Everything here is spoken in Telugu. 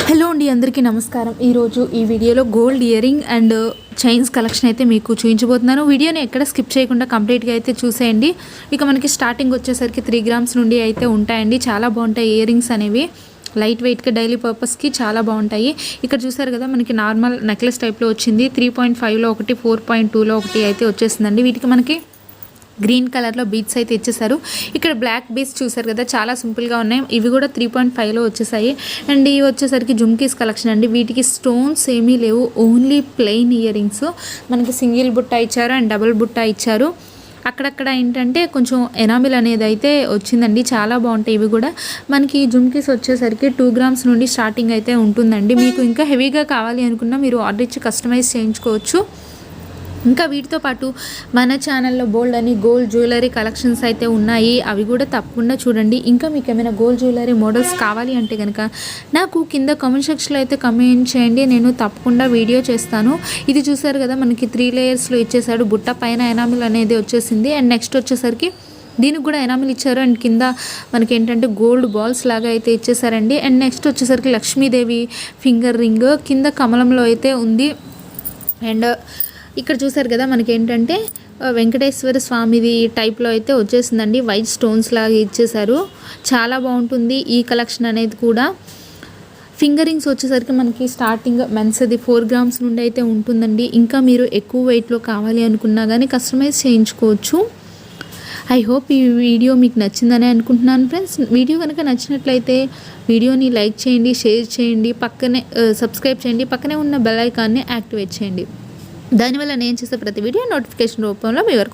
హలో అండి, అందరికీ నమస్కారం. ఈరోజు ఈ వీడియోలో gold earring and chains collection అయితే మీకు చూపించబోతున్నాను. వీడియోని ఎక్కడ స్కిప్ చేయకుండా కంప్లీట్గా అయితే చూసేయండి. ఇక మనకి స్టార్టింగ్ వచ్చేసరికి 3 గ్రామ్స్ నుండి అయితే ఉంటాయండి. చాలా బాగుంటాయి ఇయరింగ్స్ అనేవి. లైట్ వెయిట్గా డైలీ పర్పస్కి చాలా బాగుంటాయి. ఇక్కడ చూసారు కదా, మనకి నార్మల్ నెక్లెస్ టైప్లో వచ్చింది. 3.5లో ఒకటి, 4.2లో ఒకటి అయితే వచ్చేసిందండి. వీటికి మనకి గ్రీన్ కలర్లో బీడ్స్ అయితే ఇచ్చేసారు. ఇక్కడ బ్లాక్ బీడ్స్ చూసారు కదా, చాలా సింపుల్గా ఉన్నాయి. ఇవి కూడా 3.5లో వచ్చేసాయి. అండ్ ఇవి వచ్చేసరికి జుమ్కీస్ కలెక్షన్ అండి. వీటికి స్టోన్స్ ఏమీ లేవు, ఓన్లీ ప్లెయిన్ ఇయర్ రింగ్స్. మనకి సింగిల్ బుట్ట ఇచ్చారు అండ్ డబుల్ బుట్ట ఇచ్చారు. అక్కడక్కడ ఏంటంటే కొంచెం ఎనామిల్ అనేది అయితే వచ్చిందండి. చాలా బాగుంటాయి. ఇవి కూడా మనకి జుమ్కీస్ వచ్చేసరికి 2 గ్రామ్స్ నుండి స్టార్టింగ్ అయితే ఉంటుందండి. మీకు ఇంకా హెవీగా కావాలి అనుకున్నా మీరు ఆర్డర్ ఇచ్చి కస్టమైజ్ చేయించుకోవచ్చు. ఇంకా వీటితో పాటు మన ఛానల్లో బోల్డ్ అని గోల్డ్ జ్యువెలరీ కలెక్షన్స్ అయితే ఉన్నాయి. అవి కూడా తప్పకుండా చూడండి. ఇంకా మీకు ఏమైనా గోల్డ్ జ్యువెలరీ మోడల్స్ కావాలి అంటే కనుక నాకు కింద కామెంట్ సెక్షన్లో అయితే కామెంట్ చేయండి, నేను తప్పకుండా వీడియో చేస్తాను. ఇది చూసారు కదా, మనకి 3 లేయర్స్లో ఇచ్చేసాడు. బుట్ట పైన ఎనామిల్ అనేది వచ్చేసింది. అండ్ నెక్స్ట్ వచ్చేసరికి దీనికి కూడా ఎనామిల్ ఇచ్చారు. అండ్ కింద మనకి ఏంటంటే గోల్డ్ బాల్స్ లాగా అయితే ఇచ్చేసారండి. అండ్ నెక్స్ట్ వచ్చేసరికి లక్ష్మీదేవి ఫింగర్ రింగ్ కింద కమలంలో అయితే ఉంది. అండ్ ఇక్కడ చూసారు కదా, మనకి ఏంటంటే వెంకటేశ్వర స్వామిది టైప్లో అయితే వచ్చేసిందండి. వైట్ స్టోన్స్ లాగా ఇచ్చేసారు. చాలా బాగుంటుంది ఈ కలెక్షన్ అనేది కూడా. ఫింగర్ రింగ్స్ వచ్చేసరికి మనకి స్టార్టింగ్ మెన్స్ది 4 గ్రామ్స్ నుండి అయితే ఉంటుందండి. ఇంకా మీరు ఎక్కువ వెయిట్లో కావాలి అనుకున్నా కానీ కస్టమైజ్ చేయించుకోవచ్చు. ఐ హోప్ ఈ వీడియో మీకు నచ్చిందని అనుకుంటున్నాను ఫ్రెండ్స్. వీడియో కనుక నచ్చినట్లయితే వీడియోని లైక్ చేయండి, షేర్ చేయండి, పక్కనే సబ్స్క్రైబ్ చేయండి, పక్కనే ఉన్న బెల్ ఐకాన్ని యాక్టివేట్ చేయండి. దానివల్ల నేను చేసే ప్రతి వీడియో నోటిఫికేషన్ రూపంలో మీ వరకు